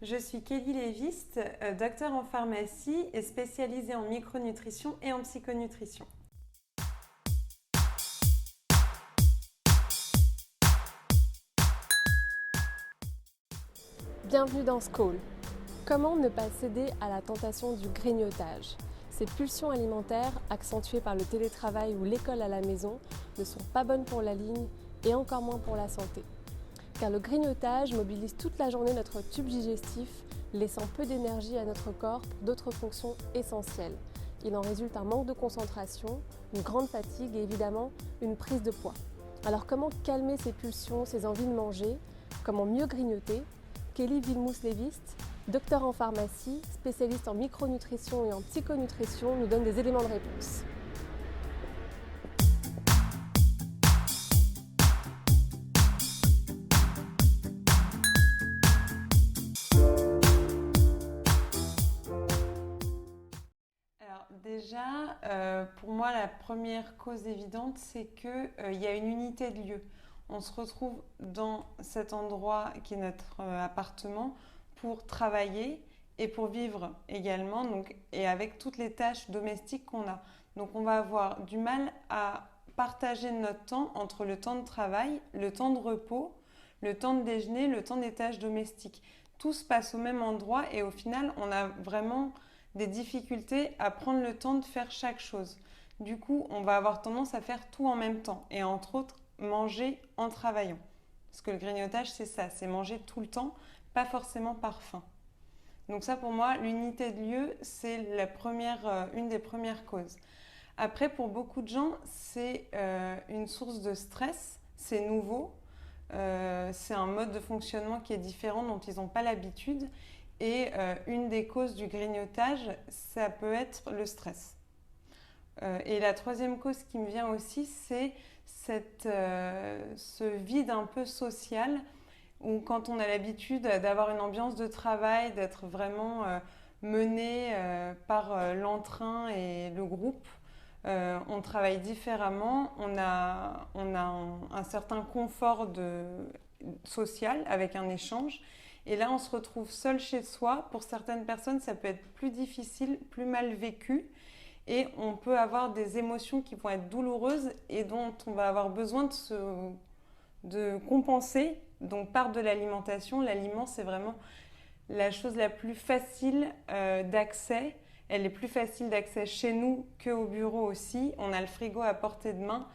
Je suis Kelly Léviste, docteur en pharmacie et spécialisée en micronutrition et en psychonutrition. Bienvenue dans Scroll. Comment ne pas céder à la tentation du grignotage? Ces pulsions alimentaires, accentuées par le télétravail ou l'école à la maison, ne sont pas bonnes pour la ligne et encore moins pour la santé. Car le grignotage mobilise toute la journée notre tube digestif, laissant peu d'énergie à notre corps pour d'autres fonctions essentielles. Il en résulte un manque de concentration, une grande fatigue et évidemment une prise de poids. Alors comment calmer ces pulsions, ces envies de manger? Comment mieux grignoter? Kelly Villemous-Léviste, docteur en pharmacie, spécialiste en micronutrition et en psychonutrition, nous donne des éléments de réponse. Alors déjà, pour moi, la première cause évidente, c'est qu'il y a une unité de lieu. On se retrouve dans cet endroit qui est notre appartement pour travailler et pour vivre également, et avec toutes les tâches domestiques qu'on a. Donc on va avoir du mal à partager notre temps entre le temps de travail, le temps de repos, le temps de déjeuner, le temps des tâches domestiques. Tout se passe au même endroit et au final, on a vraiment des difficultés à prendre le temps de faire chaque chose. Du coup, on va avoir tendance à faire tout en même temps et entre autres, manger en travaillant. Parce que le grignotage, c'est ça, c'est manger tout le temps, pas forcément par faim. Donc ça, pour moi, l'unité de lieu, c'est une des premières causes. Après, pour beaucoup de gens, c'est une source de stress, c'est nouveau, c'est un mode de fonctionnement qui est différent, dont ils n'ont pas l'habitude. Et une des causes du grignotage, ça peut être le stress. Et la troisième cause qui me vient aussi, c'est ce vide un peu social où quand on a l'habitude d'avoir une ambiance de travail, d'être vraiment mené par l'entrain et le groupe, on travaille différemment, on a un certain confort social avec un échange. Et là, on se retrouve seul chez soi. Pour certaines personnes, ça peut être plus difficile, plus mal vécu. Et on peut avoir des émotions qui vont être douloureuses et dont on va avoir besoin de compenser. Donc par de l'alimentation, l'aliment c'est vraiment la chose la plus facile d'accès. Elle est plus facile d'accès chez nous qu'au bureau aussi. On a le frigo à portée de main.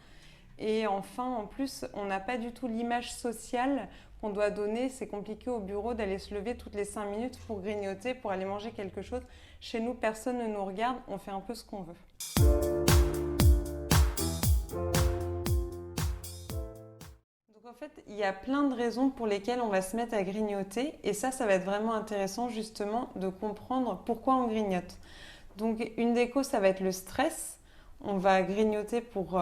Et enfin, en plus, on n'a pas du tout l'image sociale qu'on doit donner. C'est compliqué au bureau d'aller se lever toutes les 5 minutes pour grignoter, pour aller manger quelque chose. Chez nous, personne ne nous regarde, on fait un peu ce qu'on veut. Donc en fait, il y a plein de raisons pour lesquelles on va se mettre à grignoter. Et ça va être vraiment intéressant justement de comprendre pourquoi on grignote. Donc une des causes, ça va être le stress. On va grignoter pour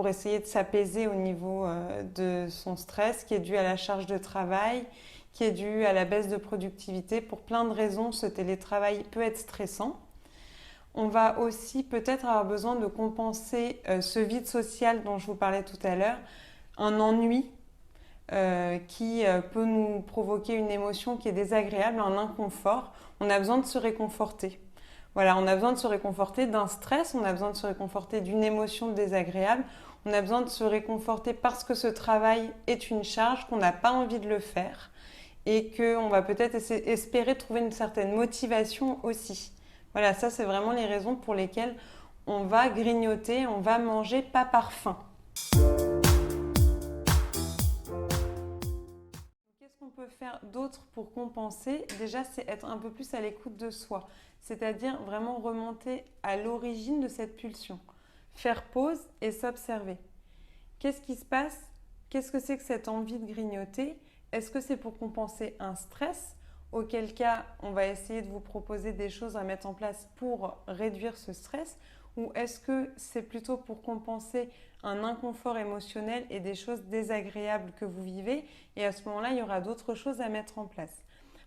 essayer de s'apaiser au niveau de son stress qui est dû à la charge de travail, qui est dû à la baisse de productivité. Pour plein de raisons, ce télétravail peut être stressant. On va aussi peut-être avoir besoin de compenser ce vide social dont je vous parlais tout à l'heure, un ennui qui peut nous provoquer une émotion qui est désagréable, un inconfort. On a besoin de se réconforter. Voilà, on a besoin de se réconforter d'un stress, on a besoin de se réconforter d'une émotion désagréable, on a besoin de se réconforter parce que ce travail est une charge, qu'on n'a pas envie de le faire et qu'on va peut-être espérer trouver une certaine motivation aussi. Voilà, ça c'est vraiment les raisons pour lesquelles on va grignoter, on va manger pas par faim. Qu'est-ce qu'on peut faire d'autre pour compenser? Déjà, c'est être un peu plus à l'écoute de soi, c'est-à-dire vraiment remonter à l'origine de cette pulsion, faire pause et s'observer. Qu'est-ce qui se passe? Qu'est-ce que c'est que cette envie de grignoter? Est-ce que c'est pour compenser un stress? Auquel cas, on va essayer de vous proposer des choses à mettre en place pour réduire ce stress. Ou est-ce que c'est plutôt pour compenser un inconfort émotionnel et des choses désagréables que vous vivez? Et à ce moment-là, il y aura d'autres choses à mettre en place.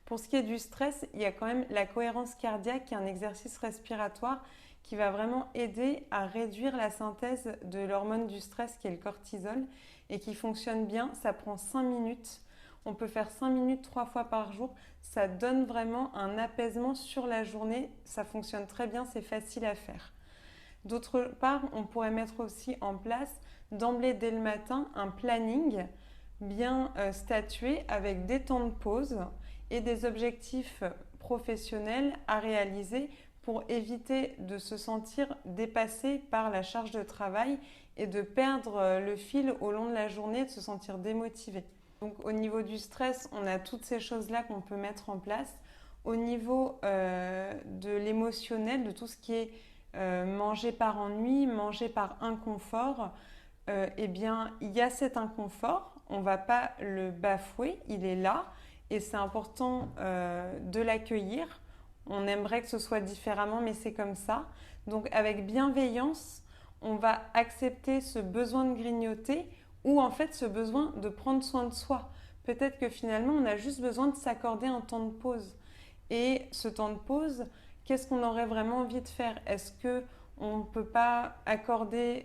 Pour ce qui est du stress, il y a quand même la cohérence cardiaque qui est un exercice respiratoire qui va vraiment aider à réduire la synthèse de l'hormone du stress qui est le cortisol et qui fonctionne bien. Ça prend 5 minutes. On peut faire 5 minutes 3 fois par jour. Ça donne vraiment un apaisement sur la journée. Ça fonctionne très bien, c'est facile à faire. D'autre part, on pourrait mettre aussi en place d'emblée dès le matin un planning bien statué avec des temps de pause et des objectifs professionnels à réaliser pour éviter de se sentir dépassé par la charge de travail et de perdre le fil au long de la journée, de se sentir démotivé. Donc au niveau du stress, on a toutes ces choses-là qu'on peut mettre en place. Au niveau de l'émotionnel, de tout ce qui est manger par ennui, manger par inconfort, eh bien, il y a cet inconfort, on ne va pas le bafouer, il est là et c'est important de l'accueillir. On aimerait que ce soit différemment, mais c'est comme ça. Donc avec bienveillance, on va accepter ce besoin de grignoter ou en fait ce besoin de prendre soin de soi. Peut-être que finalement, on a juste besoin de s'accorder un temps de pause. Et ce temps de pause, qu'est-ce qu'on aurait vraiment envie de faire? Est-ce qu'on ne peut pas s'accorder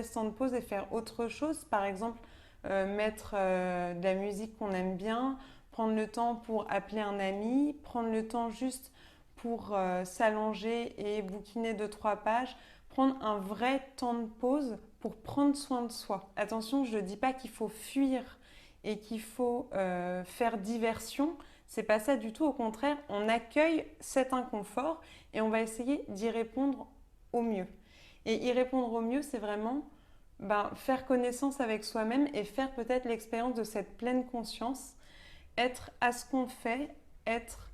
ce temps de pause et faire autre chose? Par exemple, mettre de la musique qu'on aime bien, prendre le temps pour appeler un ami, prendre le temps juste pour s'allonger et bouquiner 2-3 pages, prendre un vrai temps de pause pour prendre soin de soi. Attention, je ne dis pas qu'il faut fuir et qu'il faut faire diversion. C'est pas ça du tout, au contraire, on accueille cet inconfort et on va essayer d'y répondre au mieux. Et y répondre au mieux, c'est vraiment faire connaissance avec soi-même et faire peut-être l'expérience de cette pleine conscience, être à ce qu'on fait, être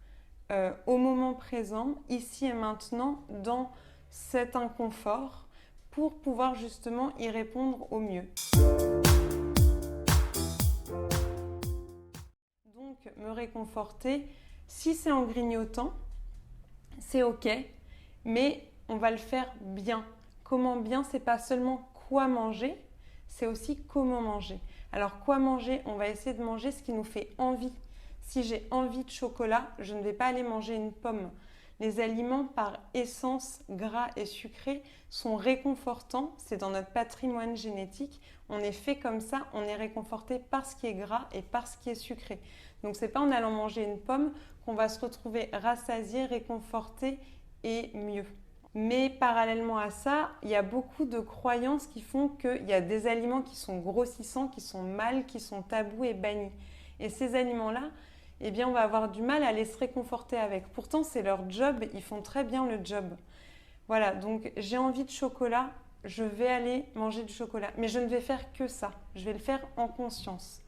au moment présent, ici et maintenant, dans cet inconfort, pour pouvoir justement y répondre au mieux. Donc, me réconforter, si c'est en grignotant, c'est ok, mais on va le faire bien. Comment bien, c'est pas seulement quoi manger, c'est aussi comment manger. Alors quoi manger? On va essayer de manger ce qui nous fait envie. Si j'ai envie de chocolat, je ne vais pas aller manger une pomme. Les aliments par essence gras et sucrés sont réconfortants, c'est dans notre patrimoine génétique. On est fait comme ça, on est réconforté par ce qui est gras et par ce qui est sucré. Donc c'est pas en allant manger une pomme qu'on va se retrouver rassasié, réconforté et mieux. Mais parallèlement à ça, il y a beaucoup de croyances qui font qu'il y a des aliments qui sont grossissants, qui sont mal, qui sont tabous et bannis. Et ces aliments-là, eh bien, on va avoir du mal à les se réconforter avec. Pourtant, c'est leur job, ils font très bien le job. Voilà, donc j'ai envie de chocolat, je vais aller manger du chocolat. Mais je ne vais faire que ça, je vais le faire en conscience.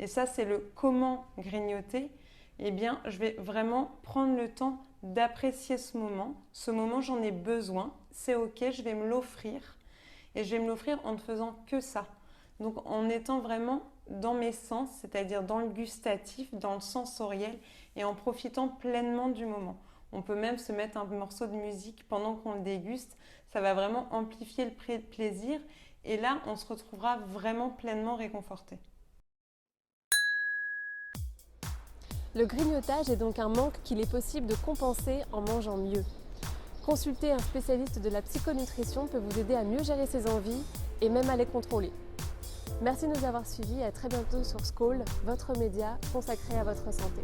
Et ça, c'est le comment grignoter. Eh bien, je vais vraiment prendre le temps d'apprécier ce moment. Ce moment, j'en ai besoin, c'est ok, je vais me l'offrir. Et je vais me l'offrir en ne faisant que ça. Donc, en étant vraiment dans mes sens, c'est-à-dire dans le gustatif, dans le sensoriel et en profitant pleinement du moment. On peut même se mettre un morceau de musique pendant qu'on le déguste. Ça va vraiment amplifier le plaisir et là, on se retrouvera vraiment pleinement réconforté. Le grignotage est donc un manque qu'il est possible de compenser en mangeant mieux. Consulter un spécialiste de la psychonutrition peut vous aider à mieux gérer ses envies et même à les contrôler. Merci de nous avoir suivis et à très bientôt sur Skoll, votre média consacré à votre santé.